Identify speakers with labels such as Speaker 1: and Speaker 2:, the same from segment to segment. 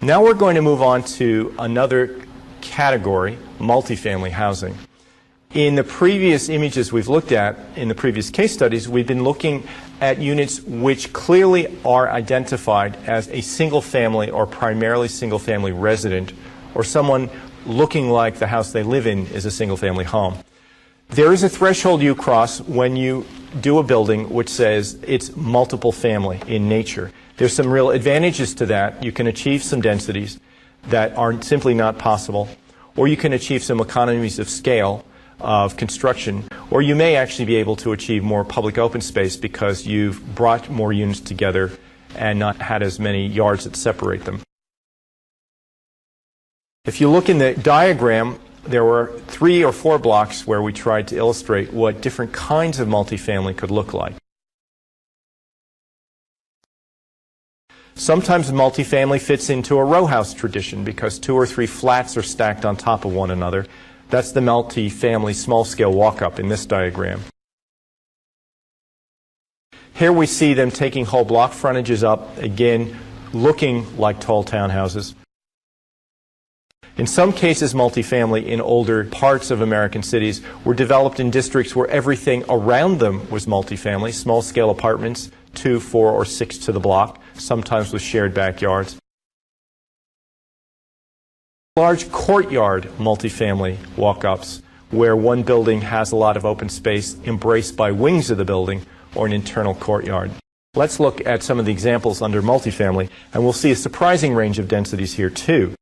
Speaker 1: Now we're going to move on to another category, multifamily housing. In the previous images we've looked at, in the previous case studies, we've been looking at units which clearly are identified as a single family or primarily single family resident, or someone looking like the house they live in is a single family home. There is a threshold you cross when you do a building which says it's multiple family in nature. There's some real advantages to that. You can achieve some densities that are simply not possible, or you can achieve some economies of scale of construction, or you may actually be able to achieve more public open space because you've brought more units together and not had as many yards that separate them. If you look in the diagram, there were 3 or 4 blocks where we tried to illustrate what different kinds of multifamily could look like. Sometimes multifamily fits into a row house tradition because 2 or 3 flats are stacked on top of one another. That's the multifamily small-scale walk-up in this diagram. Here we see them taking whole block frontages up, again, looking like tall townhouses. In some cases, multifamily in older parts of American cities were developed in districts where everything around them was multifamily, small-scale apartments, 2, 4, or 6 to the block, sometimes with shared backyards. Large courtyard multifamily walk-ups where one building has a lot of open space embraced by wings of the building or an internal courtyard. Let's look at some of the examples under multifamily, and we'll see a surprising range of densities here too.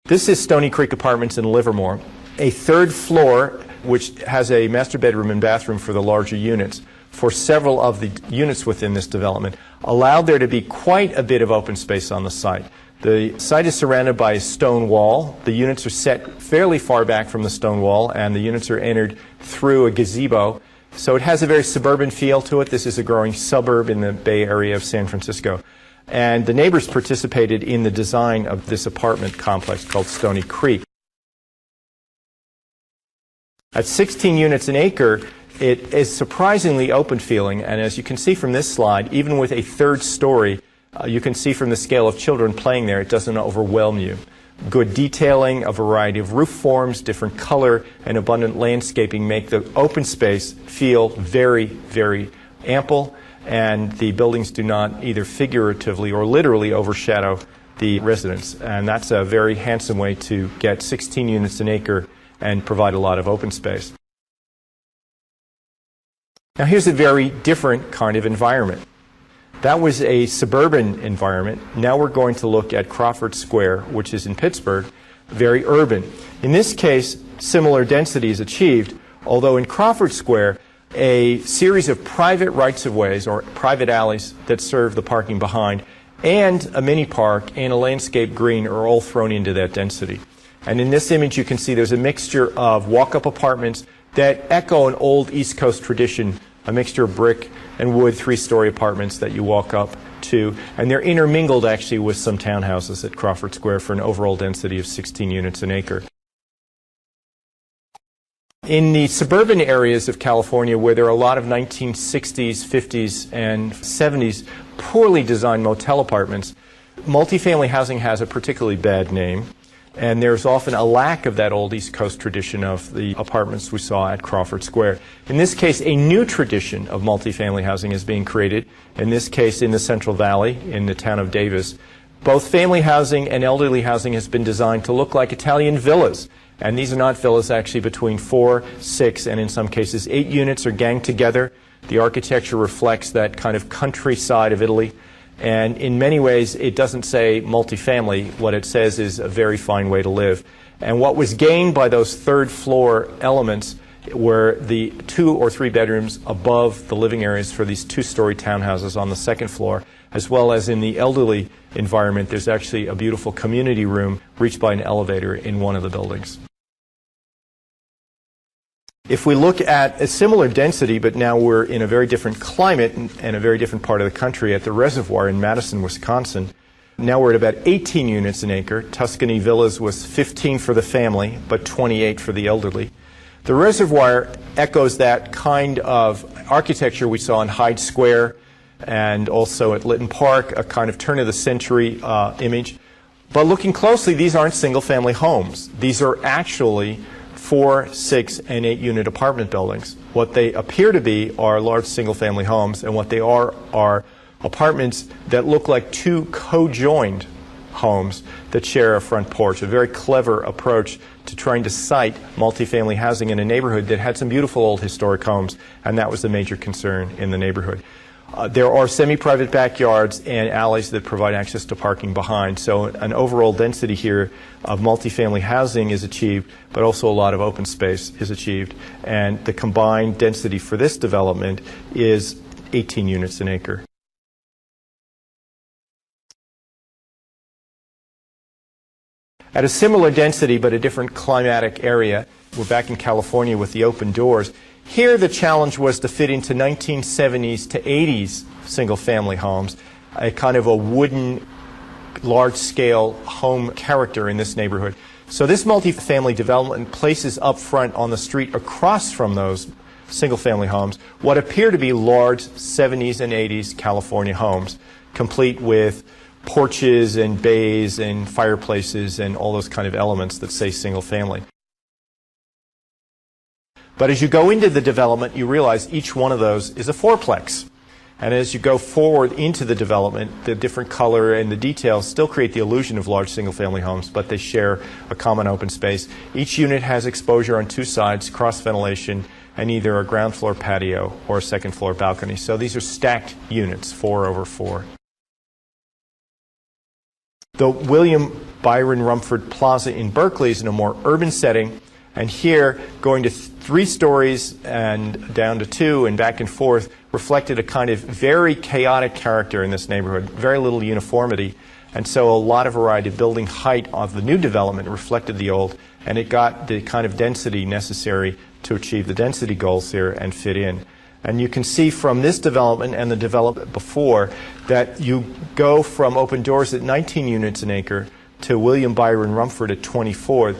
Speaker 1: This is Stony Creek Apartments in Livermore, a 3rd floor which has a master bedroom and bathroom for the larger units. For several of the units within this development, allowed there to be quite a bit of open space on the site. The site is surrounded by a stone wall. The units are set fairly far back from the stone wall, and the units are entered through a gazebo. So it has a very suburban feel to it. This is a growing suburb in the Bay Area of San Francisco. And the neighbors participated in the design of this apartment complex called Stony Creek. At 16 units an acre, it is surprisingly open feeling, and as you can see from this slide, even with a 3rd story, you can see from the scale of children playing there, it doesn't overwhelm you. Good detailing, a variety of roof forms, different color, and abundant landscaping make the open space feel very, very ample, and the buildings do not either figuratively or literally overshadow the residents. And that's a very handsome way to get 16 units an acre and provide a lot of open space. Now here's a very different kind of environment. That was a suburban environment. Now we're going to look at Crawford Square, which is in Pittsburgh, very urban. In this case, similar density is achieved, although in Crawford Square, a series of private rights-of-ways or private alleys that serve the parking behind and a mini park and a landscape green are all thrown into that density. And in this image you can see there's a mixture of walk-up apartments that echo an old East Coast tradition, a mixture of brick and wood 3-story apartments that you walk up to, and they're intermingled actually with some townhouses at Crawford Square for an overall density of 16 units an acre. In the suburban areas of California where there are a lot of 1960s, 50s, and 70s poorly designed motel apartments, multifamily housing has a particularly bad name. And there's often a lack of that old East Coast tradition of the apartments we saw at Crawford Square. In this case, a new tradition of multifamily housing is being created, in this case in the Central Valley, in the town of Davis. Both family housing and elderly housing has been designed to look like Italian villas. And these are not villas actually between 4, 6, and in some cases 8 units are ganged together. The architecture reflects that kind of countryside of Italy. And in many ways, it doesn't say multifamily. What it says is a very fine way to live. And what was gained by those 3rd floor elements were the 2 or 3 bedrooms above the living areas for these 2-story townhouses on the 2nd floor, as well as in the elderly environment, there's actually a beautiful community room reached by an elevator in one of the buildings. If we look at a similar density, but now we're in a very different climate and a very different part of the country at the reservoir in Madison, Wisconsin, now we're at about 18 units an acre. Tuscany Villas was 15 for the family, but 28 for the elderly. The reservoir echoes that kind of architecture we saw in Hyde Square and also at Lytton Park, a kind of turn-of-the-century image. But looking closely, these aren't single-family homes. These are actually 4, 6, and 8-unit apartment buildings. What they appear to be are large single-family homes, and what they are apartments that look like two co-joined homes that share a front porch. A very clever approach to trying to site multifamily housing in a neighborhood that had some beautiful old historic homes, and that was the major concern in the neighborhood. There are semi-private backyards and alleys that provide access to parking behind, so an overall density here of multifamily housing is achieved, but also a lot of open space is achieved, and the combined density for this development is 18 units an acre. At a similar density but a different climatic area, we're back in California with the open doors. Here the challenge was to fit into 1970s to 80s single-family homes, a kind of a wooden, large-scale home character in this neighborhood. So this multifamily development places up front on the street across from those single-family homes what appear to be large 70s and 80s California homes, complete with porches and bays and fireplaces and all those kind of elements that say single-family. But as you go into the development, you realize each one of those is a fourplex. And as you go forward into the development, the different color and the details still create the illusion of large single-family homes, but they share a common open space. Each unit has exposure on two sides, cross-ventilation, and either a ground floor patio or a second floor balcony. So these are stacked units, 4 over 4. The William Byron Rumford Plaza in Berkeley is in a more urban setting, and here going to 3 stories and down to 2 and back and forth reflected a kind of very chaotic character in this neighborhood, very little uniformity, and so a lot of variety. Building height of the new development reflected the old, and it got the kind of density necessary to achieve the density goals here and fit in. And you can see from this development and the development before that you go from open doors at 19 units an acre to William Byron Rumford at 24.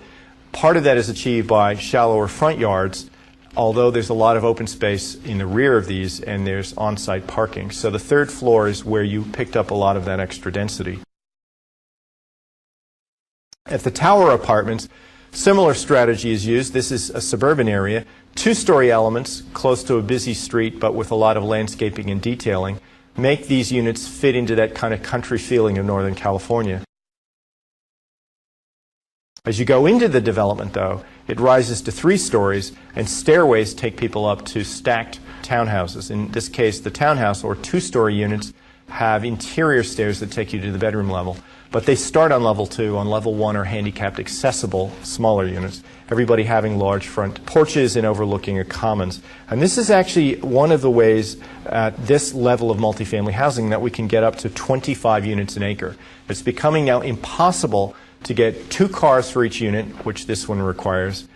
Speaker 1: Part of that is achieved by shallower front yards, although there's a lot of open space in the rear of these and there's on-site parking. So the 3rd floor is where you picked up a lot of that extra density. At the tower apartments, similar strategy is used. This is a suburban area. 2-story elements, close to a busy street but with a lot of landscaping and detailing, make these units fit into that kind of country feeling of Northern California. As you go into the development, though, it rises to 3 stories, and stairways take people up to stacked townhouses. In this case, the townhouse, or 2-story units, have interior stairs that take you to the bedroom level. But they start on level 2. On level 1 are handicapped accessible, smaller units, everybody having large front porches and overlooking a commons. And this is actually one of the ways at this level of multifamily housing that we can get up to 25 units an acre. It's becoming now impossible to get 2 cars for each unit, which this one requires,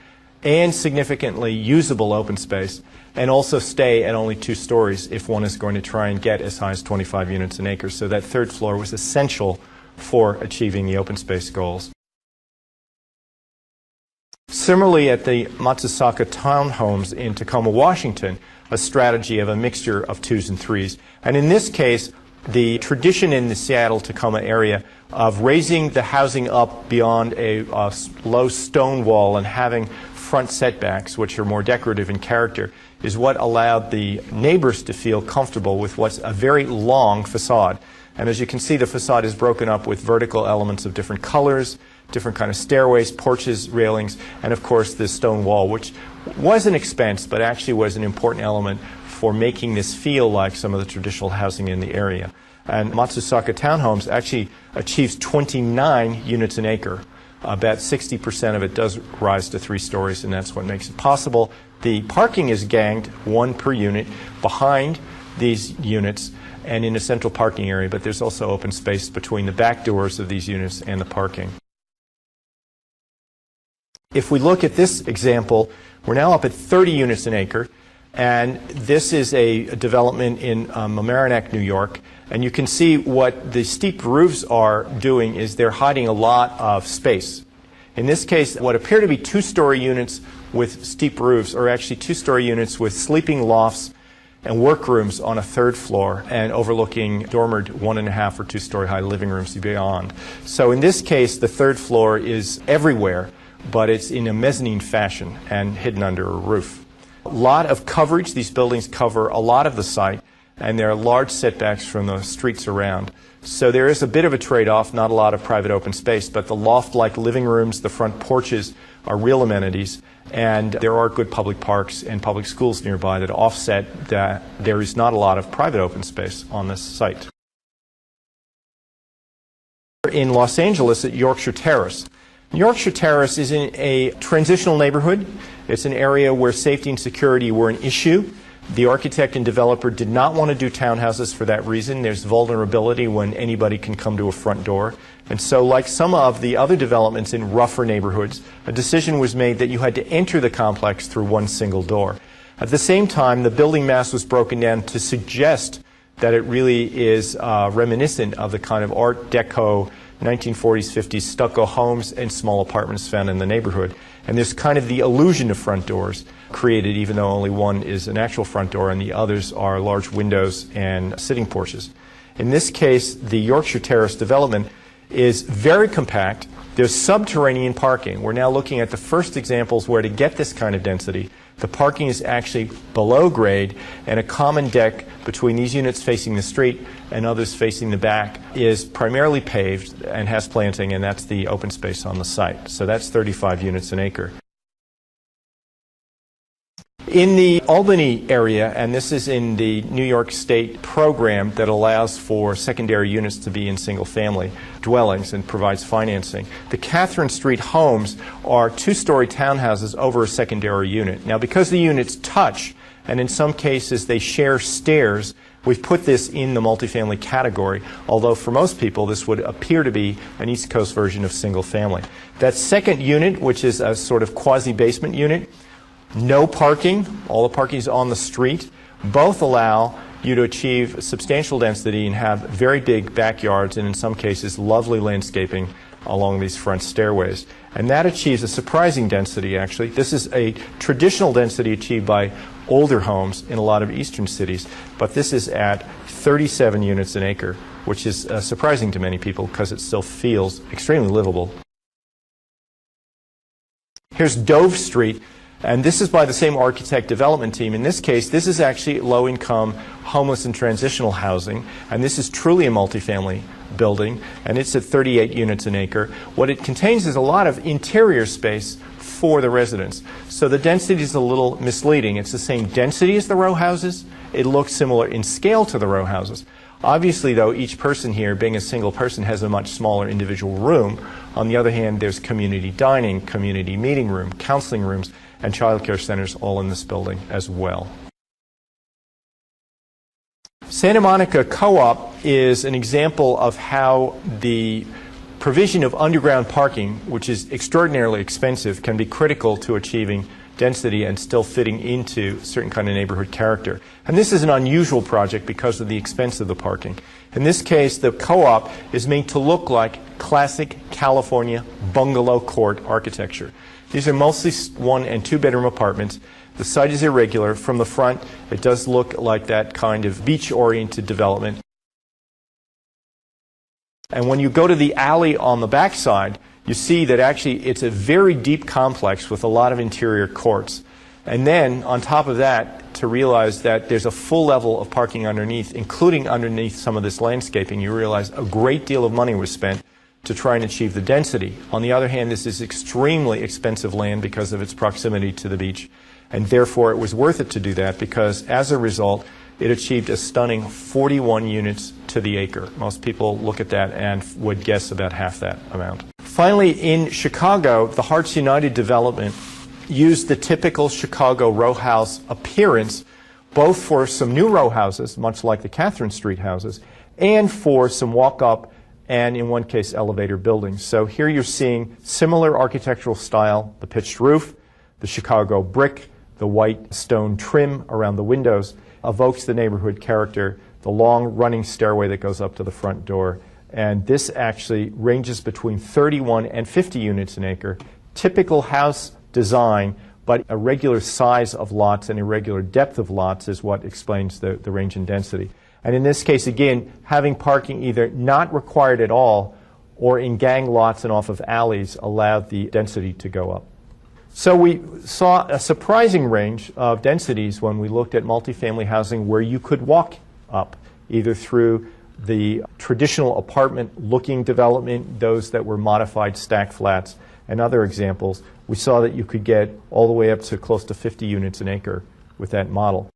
Speaker 1: and significantly usable open space, and also stay at only 2 stories if one is going to try and get as high as 25 units an acre. So that 3rd floor was essential for achieving the open space goals. Similarly, at the Matsusaka townhomes in Tacoma, Washington, a strategy of a mixture of 2s and 3s. And in this case, the tradition in the Seattle-Tacoma area of raising the housing up beyond a low stone wall and having front setbacks, which are more decorative in character, is what allowed the neighbors to feel comfortable with what's a very long facade. And as you can see, the facade is broken up with vertical elements of different colors, different kind of stairways, porches, railings, and of course this stone wall, which was an expense, but actually was an important element for making this feel like some of the traditional housing in the area. And Matsusaka Townhomes actually achieves 29 units an acre. About 60% of it does rise to 3 stories, and that's what makes it possible. The parking is ganged, 1 per unit, behind these units and in a central parking area, but there's also open space between the back doors of these units and the parking. If we look at this example, we're now up at 30 units an acre, and this is a development in Mamaroneck, New York. And you can see what the steep roofs are doing is they're hiding a lot of space. In this case, what appear to be 2-story units with steep roofs are actually 2-story units with sleeping lofts and workrooms on a third floor and overlooking dormered 1.5 or 2-story high living rooms beyond. So in this case, the third floor is everywhere, but it's in a mezzanine fashion and hidden under a roof. A lot of coverage. These buildings cover a lot of the site, and there are large setbacks from the streets around. So there is a bit of a trade-off, not a lot of private open space, but the loft-like living rooms, the front porches are real amenities, and there are good public parks and public schools nearby that offset that there is not a lot of private open space on this site. In Los Angeles at Yorkshire Terrace. Yorkshire Terrace is in a transitional neighborhood. It's an area where safety and security were an issue. The architect and developer did not want to do townhouses for that reason. There's vulnerability when anybody can come to a front door. And so, like some of the other developments in rougher neighborhoods, a decision was made that you had to enter the complex through one single door. At the same time, the building mass was broken down to suggest that it really is reminiscent of the kind of Art Deco 1940s, 50s stucco homes and small apartments found in the neighborhood. And there's kind of the illusion of front doors created, even though only one is an actual front door and the others are large windows and sitting porches. In this case, the Yorkshire Terrace development is very compact. There's subterranean parking. We're now looking at the first examples where to get this kind of density. The parking is actually below grade, and a common deck between these units facing the street and others facing the back is primarily paved and has planting, and that's the open space on the site. So that's 35 units an acre. In the Albany area, and this is in the New York State program that allows for secondary units to be in single-family dwellings and provides financing, the Catherine Street homes are 2-story townhouses over a secondary unit. Now, because the units touch, and in some cases they share stairs, we've put this in the multifamily category, although for most people this would appear to be an East Coast version of single-family. That second unit, which is a sort of quasi-basement unit, no parking, all the parking is on the street. Both allow you to achieve substantial density and have very big backyards and in some cases lovely landscaping along these front stairways. And that achieves a surprising density, actually. This is a traditional density achieved by older homes in a lot of eastern cities, but this is at 37 units an acre, which is surprising to many people because it still feels extremely livable. Here's Dove Street. And this is by the same architect development team. In this case, this is actually low-income, homeless and transitional housing. And this is truly a multifamily building. And it's at 38 units an acre. What it contains is a lot of interior space for the residents. So the density is a little misleading. It's the same density as the row houses. It looks similar in scale to the row houses. Obviously, though, each person here, being a single person, has a much smaller individual room. On the other hand, there's community dining, community meeting room, counseling rooms, and child care centers all in this building as well. Santa Monica Co-op is an example of how the provision of underground parking, which is extraordinarily expensive, can be critical to achieving density and still fitting into certain kind of neighborhood character. And this is an unusual project because of the expense of the parking. In this case, the co-op is made to look like classic California bungalow court architecture. These are mostly 1- and 2-bedroom apartments. The site is irregular. From the front, it does look like that kind of beach-oriented development. And when you go to the alley on the backside, you see that actually it's a very deep complex with a lot of interior courts. And then, on top of that, to realize that there's a full level of parking underneath, including underneath some of this landscaping, you realize a great deal of money was spent to try and achieve the density. On the other hand, this is extremely expensive land because of its proximity to the beach, and therefore it was worth it to do that because, as a result, it achieved a stunning 41 units to the acre. Most people look at that and would guess about half that amount. Finally, in Chicago, the Hearts United development used the typical Chicago row house appearance, both for some new row houses, much like the Catherine Street houses, and for some walk-up and, in one case, elevator buildings. So here you're seeing similar architectural style, the pitched roof, the Chicago brick, the white stone trim around the windows, evokes the neighborhood character, the long running stairway that goes up to the front door. And this actually ranges between 31 and 50 units an acre. Typical house design, but irregular size of lots and irregular depth of lots is what explains the range in density. And in this case, again, having parking either not required at all or in gang lots and off of alleys allowed the density to go up. So we saw a surprising range of densities when we looked at multifamily housing where you could walk up, either through the traditional apartment-looking development, those that were modified stack flats, and other examples. We saw that you could get all the way up to close to 50 units an acre with that model.